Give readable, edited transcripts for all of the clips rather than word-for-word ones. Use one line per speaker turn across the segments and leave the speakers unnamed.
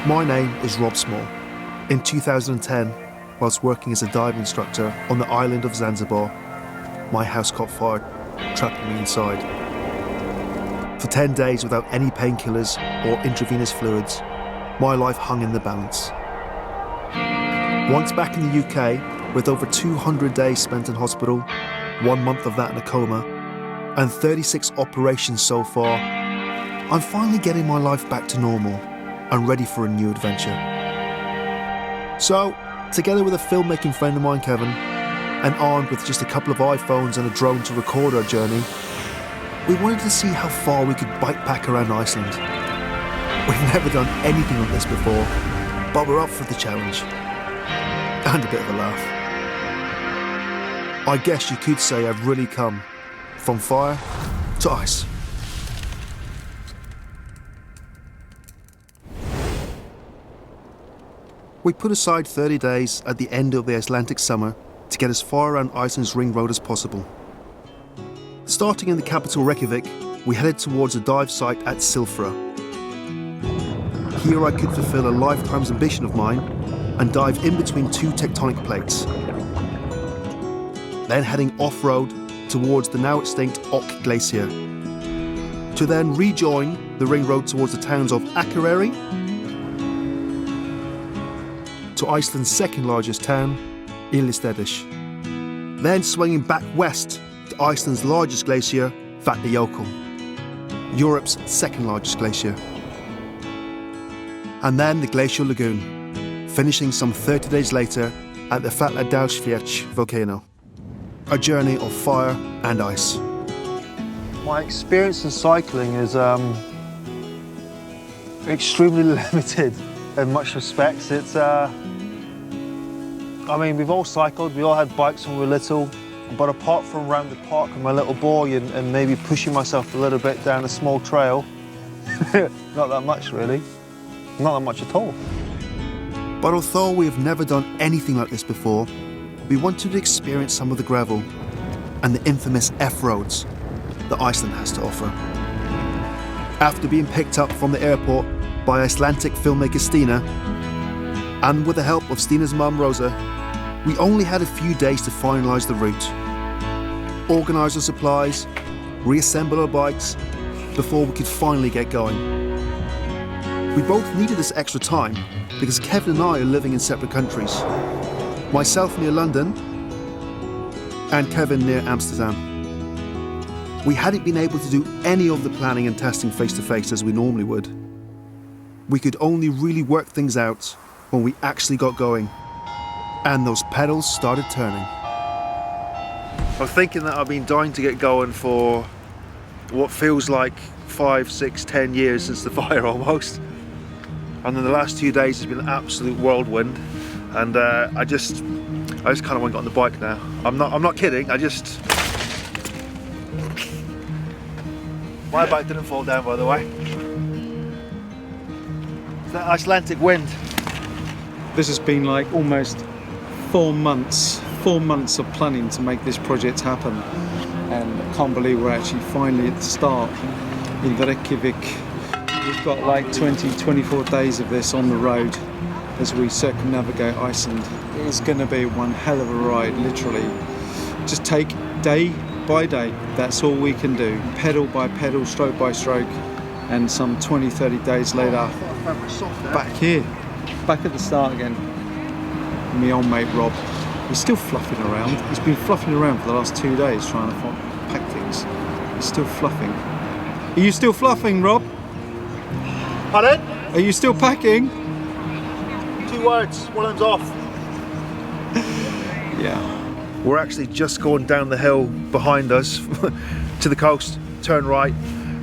My name is Rob Small. In 2010, whilst working as a dive instructor on the island of Zanzibar, my house caught fire, trapping me inside. For 10 days without any painkillers or intravenous fluids, my life hung in the balance. Once back in the UK, with over 200 days spent in hospital, 1 month of that in a coma, and 36 operations so far, I'm finally getting my life back to normal and ready for a new adventure. So, together with a filmmaking friend of mine, Kevin, and armed with just a couple of iPhones and a drone to record our journey, we wanted to see how far we could bikepack around Iceland. We've never done anything like this before, but we're up for the challenge. And a bit of a laugh. I guess you could say I've really come from fire to ice. We put aside 30 days at the end of the Icelandic summer to get as far around Iceland's RingRoad as possible. Starting in the capital Reykjavik, we headed towards a dive site at Silfra. Here I could fulfill a lifetime's ambition of mine and dive in between two tectonic plates. Then heading off-road towards the now extinct Ok Glacier, to then rejoin the RingRoad towards the towns of Akureyri, to Iceland's second largest town, Illistedish. Then swinging back west to Iceland's largest glacier, Vatnajökull, Europe's second largest glacier. And then the glacial lagoon, finishing some 30 days later at the Fjalladalsfjall volcano. A journey of fire and ice. My experience in cycling is extremely limited in much respects. It's we've all cycled, we all had bikes when we were little, but apart from around the park with my little boy and maybe pushing myself a little bit down a small trail, not that much really, not that much at all. But although we have never done anything like this before, we wanted to experience some of the gravel and the infamous F-roads that Iceland has to offer. After being picked up from the airport by Icelandic filmmaker Stina, and with the help of Stina's mum Rosa, we only had a few days to finalise the route, organise our supplies, reassemble our bikes, before we could finally get going. We both needed this extra time because Kevin and I are living in separate countries. Myself near London, and Kevin near Amsterdam. We hadn't been able to do any of the planning and testing face-to-face as we normally would. We could only really work things out when we actually got going, and those pedals started turning. I'm thinking that I've been dying to get going for what feels like 5, 6, 10 years since the fire almost. And then the last 2 days has been an absolute whirlwind. And I just kind of want to get on the bike now. I'm not kidding. My bike didn't fall down, by the way. It's that Icelandic wind.
This has been like almost 4 months of planning to make this project happen, and I can't believe we're actually finally at the start in Reykjavik. We've got like 24 days of this on the road as we circumnavigate Iceland. It's going to be one hell of a ride, literally. Just take day by day, that's all we can do. Pedal by pedal, stroke by stroke, and some 20-30 days later, back here, back at the start again. My old mate Rob, he's still fluffing around. He's been fluffing around for the last 2 days trying to pack things. He's still fluffing. Are you still fluffing, Rob?
Pardon?
Are you still packing?
2 words, one of them's off.
Yeah.
We're actually just going down the hill behind us to the coast, turn right,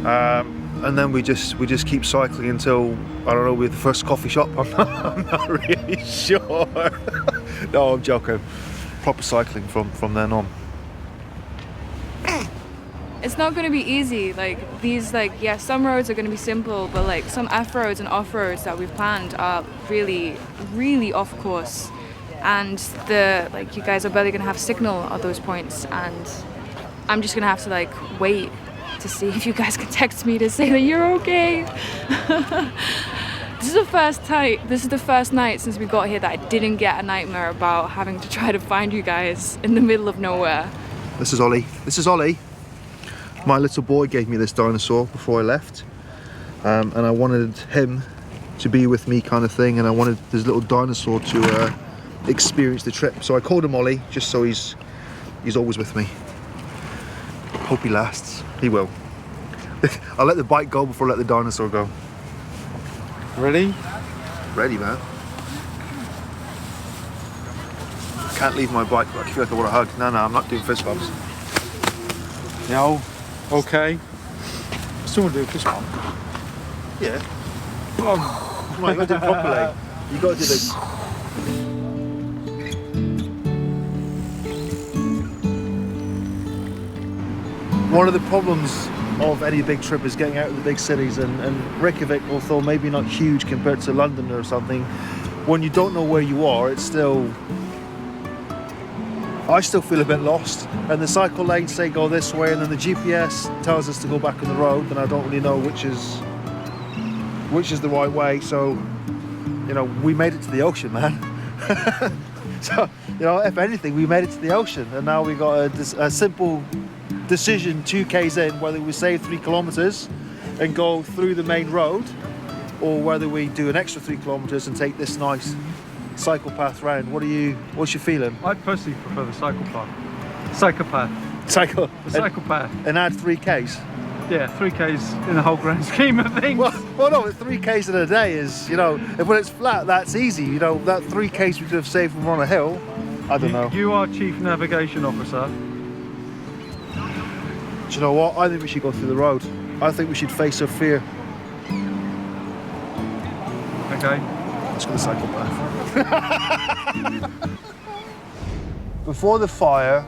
and then we just keep cycling until, I don't know, we're the first coffee shop. I'm not really sure. No, I'm joking. Proper cycling from then on.
It's not going to be easy. Some roads are going to be simple, but some F-roads and off-roads that we've planned are really, really off course. And you guys are barely going to have signal at those points, and I'm just going to have to wait to see if you guys can text me to say that you're okay. This is the first night since we got here that I didn't get a nightmare about having to try to find you guys in the middle of nowhere.
This is Ollie. This is Ollie. My little boy gave me this dinosaur before I left, and I wanted him to be with me, kind of thing, and I wanted this little dinosaur to experience the trip. So I called him Ollie, just so he's always with me. Hope he lasts. He will. I'll let the bike go before I let the dinosaur go.
Ready?
Ready, man. Can't leave my bike, but I feel like I want a hug. No, I'm not doing fist bumps.
No. Okay. Still want to do a fist bump.
Yeah. Come on, you got to do it properly. You got to do this. One of the problems of any big trip is getting out of the big cities, and Reykjavik, although maybe not huge compared to London or something, when you don't know where you are, it's still, I still feel a bit lost, and the cycle lanes say go this way, and then the GPS tells us to go back on the road, and I don't really know which is the right way. So, you know, we made it to the ocean, man. So, you know, if anything, we made it to the ocean, and now we got a simple decision 2k's in whether we save 3 kilometers and go through the main road, or whether we do an extra 3 kilometers and take this nice cycle path round. What's your feeling?
I personally prefer the cycle path. Cycle path.
Cycle.
The cycle path.
And add 3k's.
Yeah, 3k's in the whole grand scheme of things.
Well, no, 3k's in a day is, you know, when it's flat, that's easy. You know, that 3k's we could have saved when we're on a hill. I don't know.
You are Chief Navigation Officer.
Do you know what? I think we should go through the road. I think we should face our fear.
Okay.
Let's go the cycle path. Before the fire,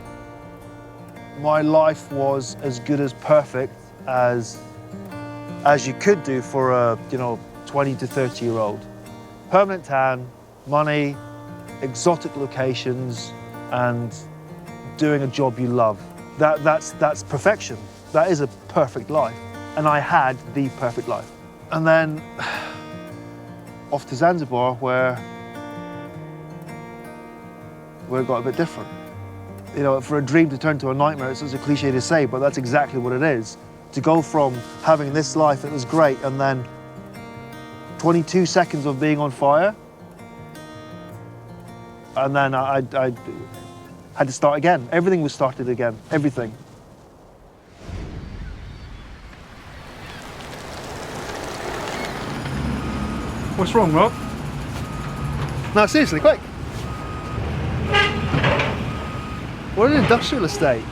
my life was as good as perfect as you could do for a 20 to 30-year-old. Permanent tan, money, exotic locations, and doing a job you love. That's perfection. That is a perfect life. And I had the perfect life. And then off to Zanzibar, where it got a bit different. You know, for a dream to turn to a nightmare, it's such a cliche to say, but that's exactly what it is. To go from having this life, it was great, and then 22 seconds of being on fire, and then I had to start again. Everything was started again, everything.
What's wrong, Rob?
No, seriously, quick. We're in an industrial estate,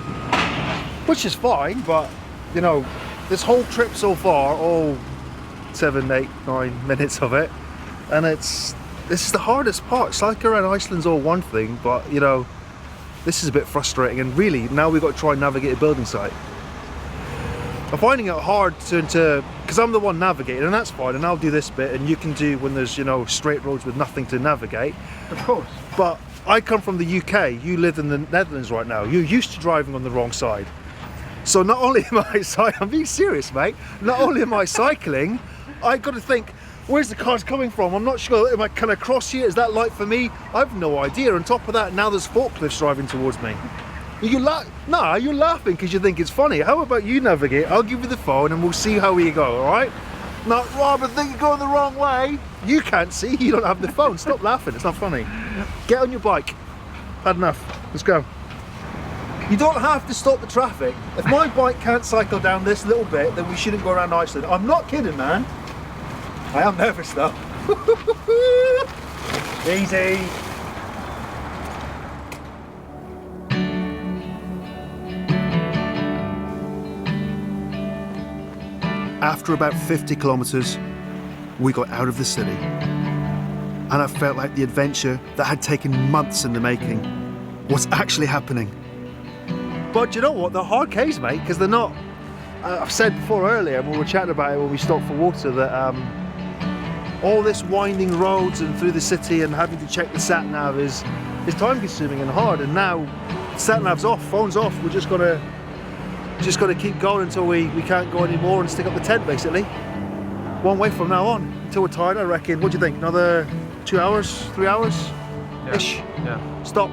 which is fine, but, you know, this whole trip so far, all 7, 8, 9 minutes of it, and this is the hardest part. Cycling around Iceland's all one thing, but, you know, this is a bit frustrating, and really, now we've got to try and navigate a building site. I'm finding it hard to because I'm the one navigating, and that's fine, and I'll do this bit, and you can do when there's, you know, straight roads with nothing to navigate.
Of course.
But I come from the UK, you live in the Netherlands right now, you're used to driving on the wrong side. So not only am I cycling, I'm being serious, mate, not only am I cycling, I got to think, where's the cars coming from? I'm not sure, can I cross here? Is that light for me? I have no idea. On top of that, now there's forklifts driving towards me. You're laughing because you think it's funny. How about you navigate? I'll give you the phone and we'll see how we go, all right? Now, Rob, I think you're going the wrong way. You can't see, you don't have the phone. Stop laughing, it's not funny. Get on your bike. Had enough, let's go. You don't have to stop the traffic. If my bike can't cycle down this little bit, then we shouldn't go around Iceland. I'm not kidding, man. I am nervous though. Easy. After about 50 kilometers, we got out of the city. And I felt like the adventure that had taken months in the making was actually happening. But you know what? They're hard Ks, mate, because they're not. I've said before earlier, when we were chatting about it when we stopped for water, that all this winding roads and through the city and having to check the sat-nav is time consuming and hard. And now sat-nav's off, phone's off, we're just gotta keep going until we can't go anymore and stick up the tent, basically. one way from now on until we're tired, I reckon. What do you think? Another 2 hours, 3 hours ish?
Yeah.
Stop.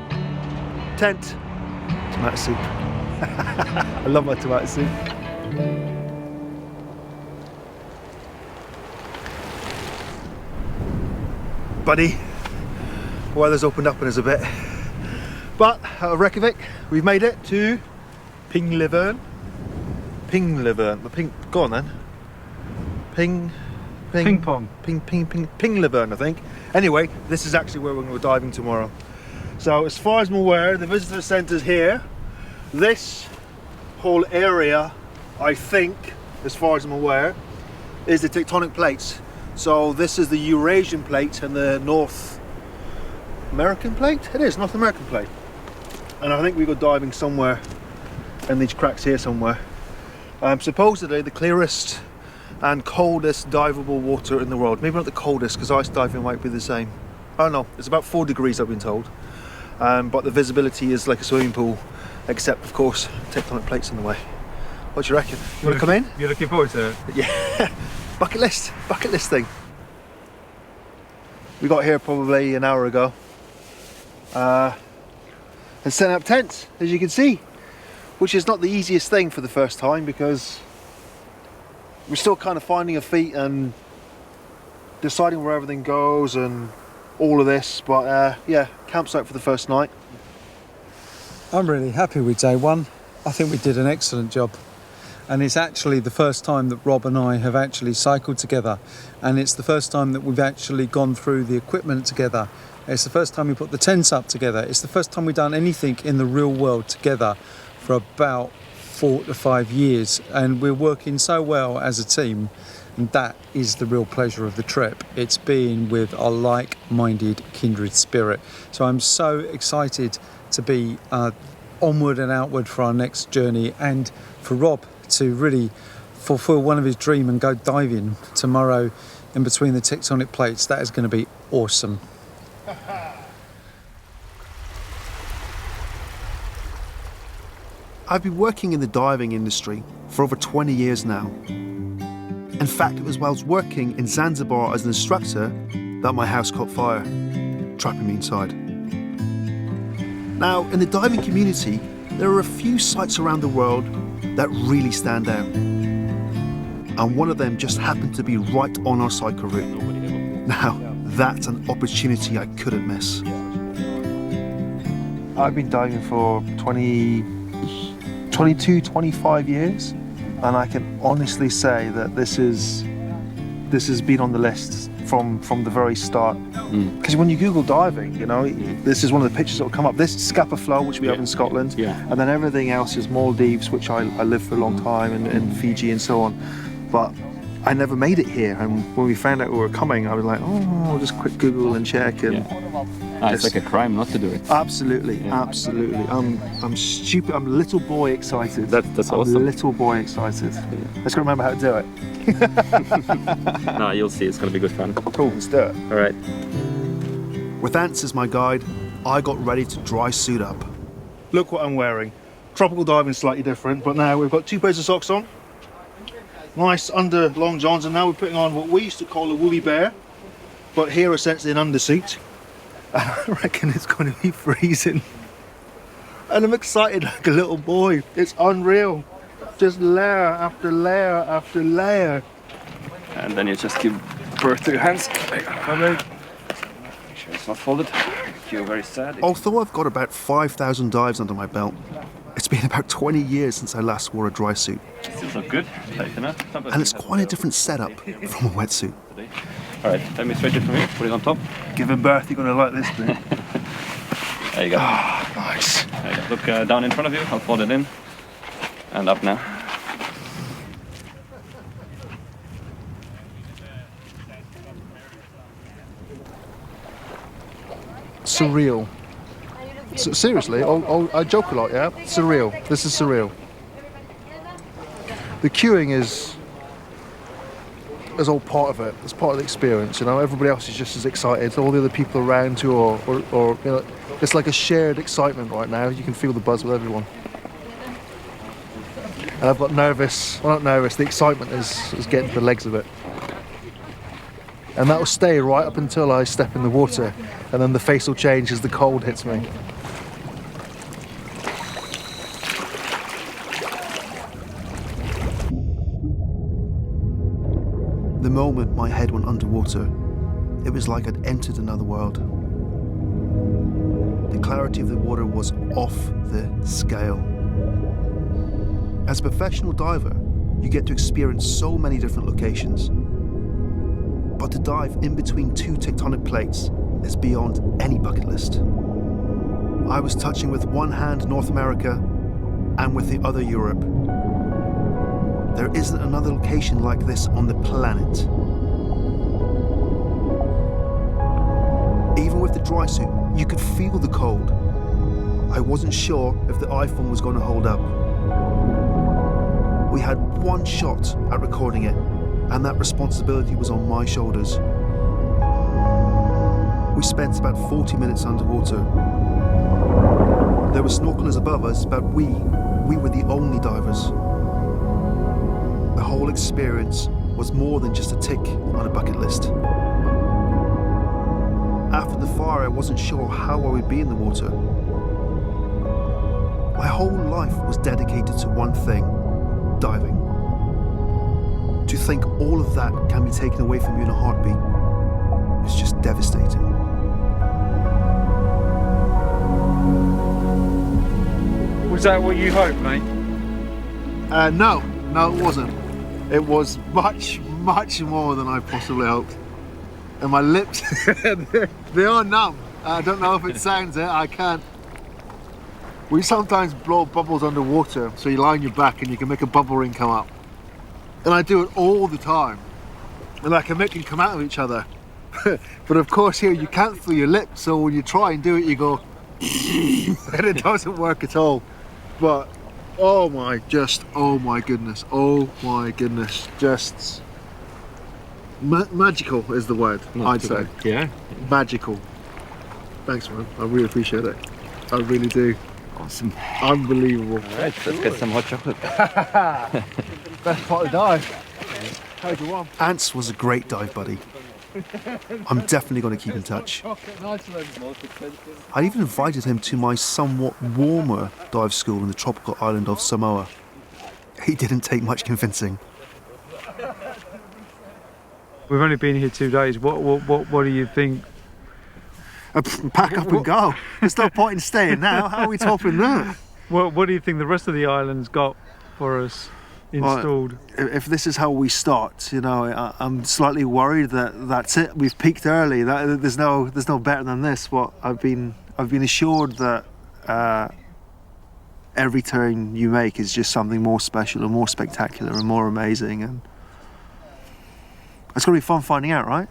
Tent. Tomato soup. I love my tomato soup. Buddy, weather's opened up in us a bit. But out of Reykjavik, we've made it to Pinglivern. Go on then.
Ping pong.
Pinglivern, I think. Anyway, this is actually where we're going to go diving tomorrow. So as far as I'm aware, the visitor centre's here. This whole area, I think, as far as I'm aware, is the tectonic plates. So this is the Eurasian plate and the North American plate? It is, North American plate. And I think we go diving somewhere in these cracks here somewhere. Supposedly the clearest and coldest diveable water in the world. Maybe not the coldest, because ice diving might be the same. I don't know, it's about 4 degrees I've been told. But the visibility is like a swimming pool, except of course tectonic plates in the way. What do you reckon? You want to come in?
You're looking forward to it?
Yeah. Bucket list thing. We got here probably an hour ago. And set up tents, as you can see, which is not the easiest thing for the first time, because we're still kind of finding our feet and deciding where everything goes and all of this. But yeah, campsite for the first night.
I'm really happy with day one. I think we did an excellent job. And it's actually the first time that Rob and I have actually cycled together. And it's the first time that we've actually gone through the equipment together. It's the first time we put the tents up together. It's the first time we've done anything in the real world together for about 4 to 5 years. And we're working so well as a team. And that is the real pleasure of the trip. It's being with a like-minded kindred spirit. So I'm so excited to be onward and outward for our next journey, and for Rob to really fulfill one of his dreams and go diving tomorrow in between the tectonic plates. That is going to be awesome.
I've been working in the diving industry for over 20 years now. In fact, it was whilst working in Zanzibar as an instructor that my house caught fire, trapping me inside. Now, in the diving community, there are a few sites around the world that really stand out. And one of them just happened to be right on our cycle route. Now, that's an opportunity I couldn't miss. I've been diving for 22, 25 years, and I can honestly say that this has been on the list from the very start. Because when you Google diving, you know, this is one of the pictures that will come up. This is Scapa Flow, which we have in Scotland, and then everything else is Maldives, which I lived for a long time, and Fiji and so on. But I never made it here, and when we found out we were coming, I was like, oh, I'll just quick Google and check. And
it's like a crime not to do it.
Absolutely, absolutely. I'm stupid. I'm little boy excited.
That's
I'm
awesome.
little boy excited. Let's go remember how to do it.
No, you'll see. It's gonna be good fun.
Cool, let's do it.
All right.
With Ants as my guide, I got ready to dry suit up. Look what I'm wearing. Tropical diving slightly different, but now we've got 2 pairs of socks on. Nice under long johns, and now we're putting on what we used to call a woolly bear, but here essentially an undersuit. And I reckon it's going to be freezing. And I'm excited like a little boy. It's unreal. Just layer after layer after layer.
And then you just give birth to your hands. Make sure it's not folded. You're very sad.
Although I've got about 5,000 dives under my belt, it's been about 20 years since I last wore a dry suit.
Still look good.
And it's quite a different setup from a wetsuit.
All right, let me stretch it from here. Put it on top.
Giving birth, you're going to like this thing.
There you go.
Ah, nice.
There you go. Look down in front of you. I'll fold it in. And up now.
Surreal. Seriously, I joke a lot, yeah? Surreal. This is surreal. The queuing is all part of it. It's part of the experience, you know? Everybody else is just as excited. All the other people around you, or you know, it's like a shared excitement right now. You can feel the buzz with everyone. And I've got nervous, well, not nervous, the excitement is getting to the legs of it. And that will stay right up until I step in the water, and then the face will change as the cold hits me. The moment my head went underwater, it was like I'd entered another world. The clarity of the water was off the scale. As a professional diver, you get to experience so many different locations. But to dive in between two tectonic plates is beyond any bucket list. I was touching with one hand North America and with the other Europe. There isn't another location like this on the planet. Even with the dry suit, you could feel the cold. I wasn't sure if the iPhone was going to hold up. We had one shot at recording it, and that responsibility was on my shoulders. We spent about 40 minutes underwater. There were snorkelers above us, but we were the only divers. The whole experience was more than just a tick on a bucket list. After the fire, I wasn't sure how I would be in the water. My whole life was dedicated to one thing: diving. To think all of that can be taken away from you in a heartbeat is just devastating.
Was that what you hoped, mate?
No, it wasn't. It was much, much more than I possibly hoped. And my lips, they are numb. I don't know if it sounds it, I can't. We sometimes blow bubbles underwater, so you lie on your back and you can make a bubble ring come up. And I do it all the time. And I can make them come out of each other. But of course here you can't feel your lips, so when you try and do it, you go, and it doesn't work at all. But oh my goodness, just magical is the word, I'd say.
Yeah.
Magical. Thanks, man. I really appreciate it. I really do.
Awesome.
Unbelievable.
Right, let's get some hot chocolate.
Best part of the dive. How'd you want? Ants was a great dive buddy. I'm definitely going to keep in touch. I even invited him to my somewhat warmer dive school in the tropical island of Samoa. He didn't take much convincing.
We've only been here 2 days. What do you think?
Pack up and go. There's no point in staying now. How are we topping that?
What do you think the rest of the island's got for us installed?
Well, if this is how we start, you know, I'm slightly worried that that's it. We've peaked early. There's no better than this. I've been assured that every turn you make is just something more special and more spectacular and more amazing, and it's going to be fun finding out, right?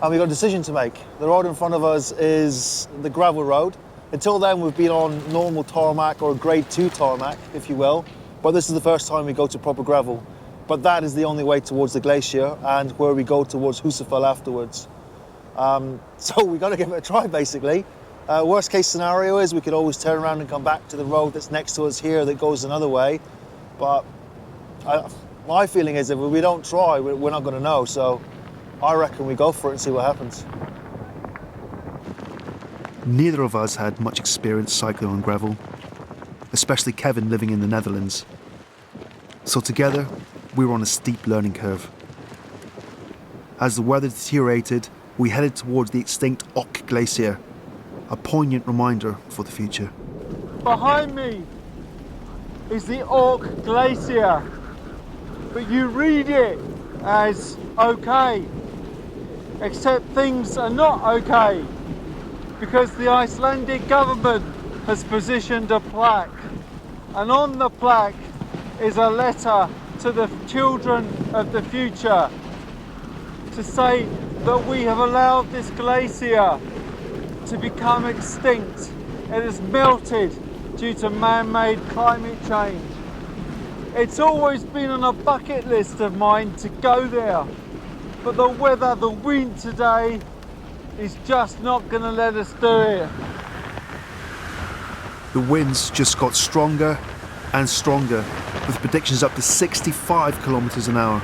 And we've got a decision to make. The road in front of us is the gravel road. Until then, we've been on normal tarmac or grade 2 tarmac, if you will. But this is the first time we go to proper gravel. But that is the only way towards the glacier and where we go towards Husafell afterwards. So we've got to give it a try, basically. Worst case scenario is we could always turn around and come back to the road that's next to us here that goes another way. But my feeling is if we don't try, we're not going to know. So I reckon we go for it and see what happens. Neither of us had much experience cycling on gravel, especially Kevin living in the Netherlands. So together, we were on a steep learning curve. As the weather deteriorated, we headed towards the extinct Och Glacier, a poignant reminder for the future.
Behind me is the Och Glacier, but you read it as okay. Except things are not okay, because the Icelandic government has positioned a plaque, and on the plaque is a letter to the children of the future to say that we have allowed this glacier to become extinct. It has melted due to man-made climate change. It's always been on a bucket list of mine to go there. But the weather, the wind today is just not going to let us do it.
the winds just got stronger and stronger, with predictions up to 65 kilometers an hour.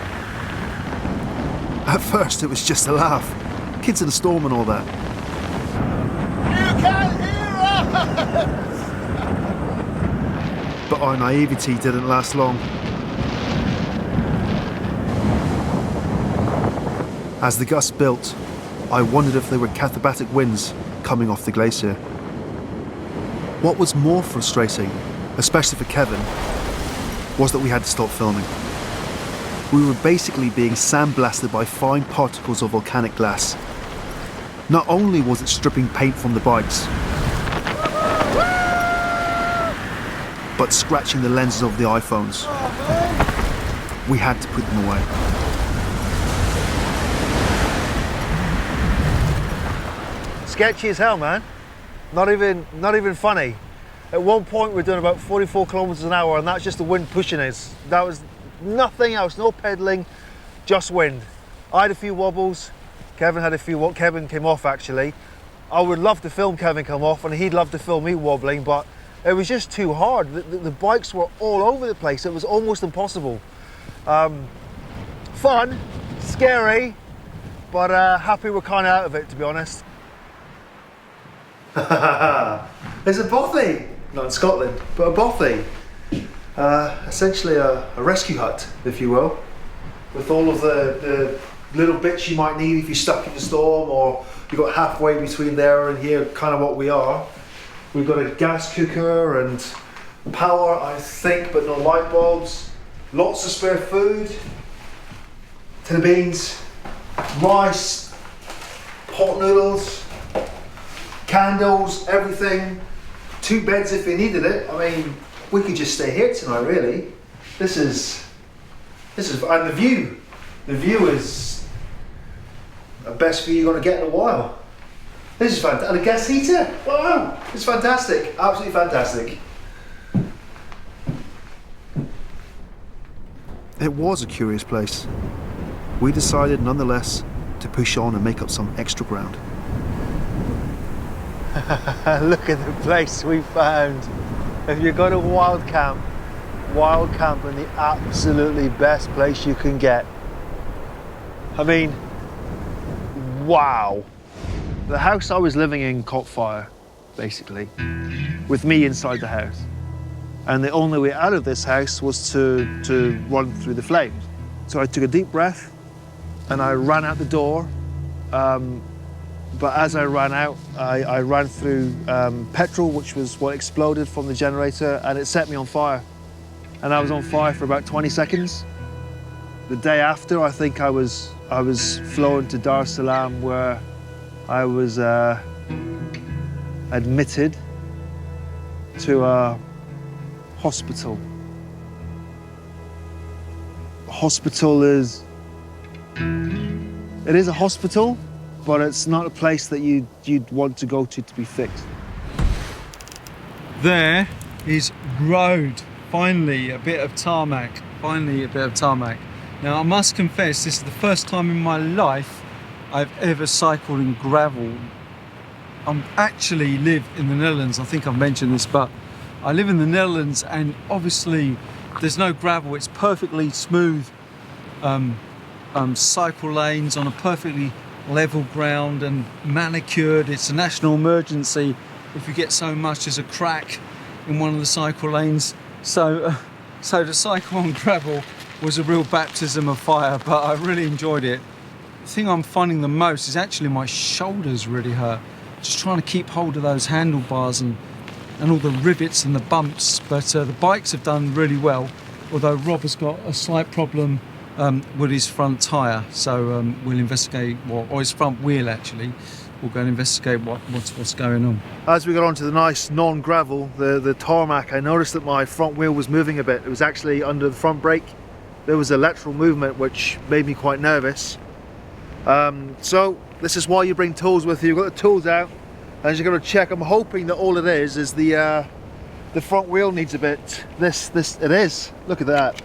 At first it was just a laugh, kids in a storm and all that.
You can't hear us!
But our naivety didn't last long. As the gusts built, I wondered if they were katabatic winds coming off the glacier. What was more frustrating, especially for Kevin, was that we had to stop filming. We were basically being sandblasted by fine particles of volcanic glass. Not only was it stripping paint from the bikes, but scratching the lenses of the iPhones. We had to put them away.
Sketchy as hell, man. Not even funny. At one point we're doing about 44 kilometers an hour, and that's just the wind pushing us. That was nothing else, no pedaling, just wind. I had a few wobbles, Kevin had a few, Kevin came off actually. I would love to film Kevin come off, and he'd love to film me wobbling, but it was just too hard. The bikes were all over the place. It was almost impossible. Fun, scary, but happy we're kind of out of it, to be honest.
There's a bothy, not in Scotland, but a bothy. Essentially a rescue hut, if you will, with all of the little bits you might need if you're stuck in the storm, or you got halfway between there and here, kind of what we are. We've got a gas cooker and power, I think, but no light bulbs. Lots of spare food, tin of beans, rice, pot noodles, candles, everything. 2 beds if you needed it. I mean, we could just stay here tonight, really. This is, and the view is the best view you're going to get in a while. This is fantastic. And a gas heater, wow, it's fantastic, absolutely fantastic. It was a curious place. We decided nonetheless to push on and make up some extra ground.
Look at the place we found. If you go to wild camping, the absolutely best place you can get. I mean, wow. The house I was living in caught fire, basically, with me inside the house. And the only way out of this house was to run through the flames. So I took a deep breath and I ran out the door. But as I ran out, I ran through petrol, which was what exploded from the generator, and it set me on fire. And I was on fire for about 20 seconds. The day after, I think I was flown to Dar es Salaam, where I was admitted to a hospital. Hospital is a hospital, but it's not a place that you'd want to go to be fixed.
There is road. Finally, a bit of tarmac. Now, I must confess, this is the first time in my life I've ever cycled in gravel. I actually live in the Netherlands. I think I've mentioned this, but I live in the Netherlands, and obviously there's no gravel. It's perfectly smooth cycle lanes on a perfectly level ground and manicured. It's a national emergency if you get so much as a crack in one of the cycle lanes. So to cycle on gravel was a real baptism of fire, but I really enjoyed it. The thing I'm finding the most is actually my shoulders really hurt. Just trying to keep hold of those handlebars and all the rivets and the bumps, but the bikes have done really well, although Rob has got a slight problem with his front tyre, so we'll investigate or his front wheel actually. We'll go and investigate what's going on.
As we got onto the nice non-gravel, the tarmac, I noticed that my front wheel was moving a bit. It was actually under the front brake. There was a lateral movement which made me quite nervous. So this is why you bring tools with you. You've got the tools out, and you're going to check. I'm hoping that all it is the front wheel needs a bit. It is. Look at that.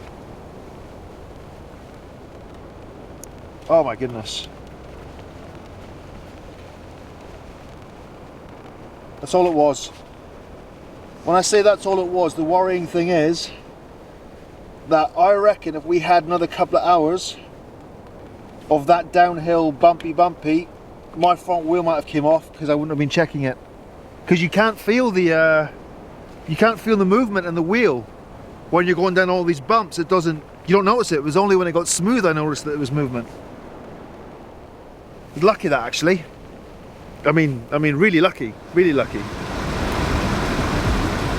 Oh my goodness. That's all it was.
When I say that's all it was, the worrying thing is that I reckon if we had another couple of hours of that downhill bumpy, my front wheel might have came off because I wouldn't have been checking it. Because you can't feel the movement in the wheel when you're going down all these bumps. You don't notice it. It was only when it got smooth I noticed that it was movement. Lucky that actually. I mean, really lucky, really lucky.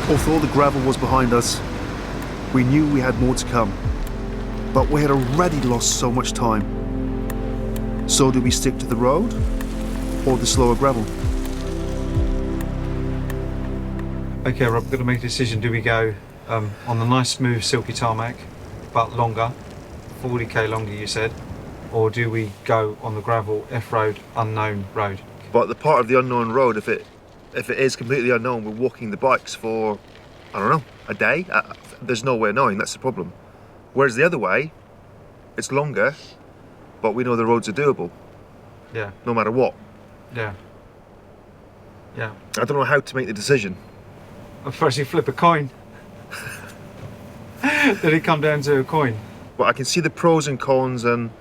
Although the gravel was behind us, we knew we had more to come, but we had already lost so much time. So do we stick to the road or the slower gravel?
Okay, Rob, we've got to make a decision. Do we go on the nice, smooth, silky tarmac, but longer, 40k longer, you said, or do we go on the gravel F-road, unknown road?
But the part of the unknown road, if it is completely unknown, we're walking the bikes for, I don't know, a day? There's no way of knowing, that's the problem. Whereas the other way, it's longer, but we know the roads are doable.
Yeah.
No matter what.
Yeah. Yeah.
I don't know how to make the decision.
First you flip a coin. Did it come down to a coin?
But I can see the pros and cons, and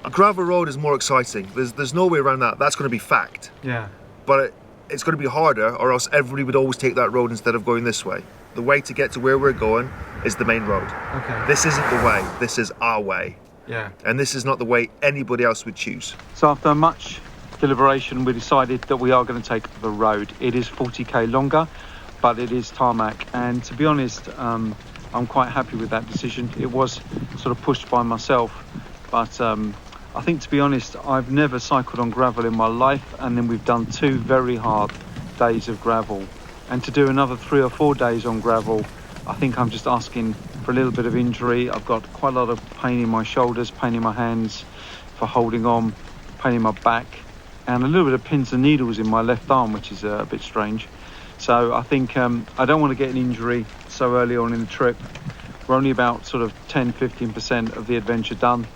a gravel road is more exciting. There's no way around that. That's going to be fact.
Yeah.
But it's going to be harder, or else everybody would always take that road instead of going this way. The way to get to where we're going is the main road.
Okay.
This isn't the way. This is our way.
Yeah.
And this is not the way anybody else would choose.
So after much deliberation, we decided that we are going to take the road. It is 40k longer, but it is tarmac. And to be honest, I'm quite happy with that decision. It was sort of pushed by myself, but I think, to be honest, I've never cycled on gravel in my life, and then we've done 2 very hard days of gravel. And to do another 3 or 4 days on gravel, I think I'm just asking for a little bit of injury. I've got quite a lot of pain in my shoulders, pain in my hands for holding on, pain in my back, and a little bit of pins and needles in my left arm, which is a bit strange. So I think I don't want to get an injury so early on in the trip. We're only about sort of 10-15% of the adventure done,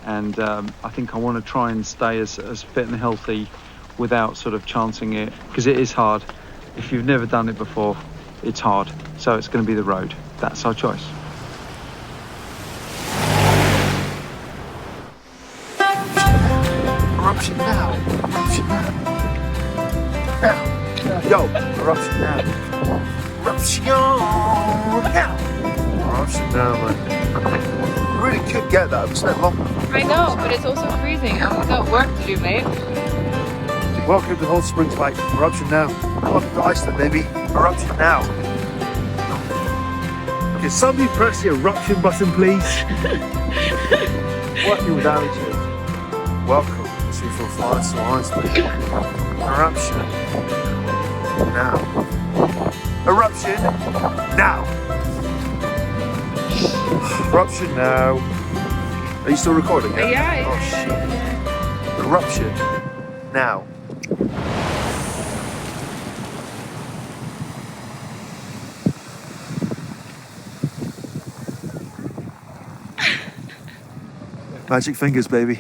and I think I want to try and stay as fit and healthy without sort of chancing it, because it is hard. If you've never done it before, it's hard. So it's going to be the road. That's our choice.
Eruption now! Eruption now! Now! Yo! Eruption now! Eruption now! Eruption now, man. You really could get that. It's not long.
I know, but it's also freezing and we've got work to do, mate.
Welcome to Hot Springs, mate. Eruption now. Welcome to Iceland, baby. Eruption now. Can somebody press the eruption button, please? Working with attitude. Welcome to Fulfillment to Iceland. Eruption now. Eruption now. Eruption now. Are you still recording?
Yeah.
Oh shit. Eruption now. Magic fingers, baby.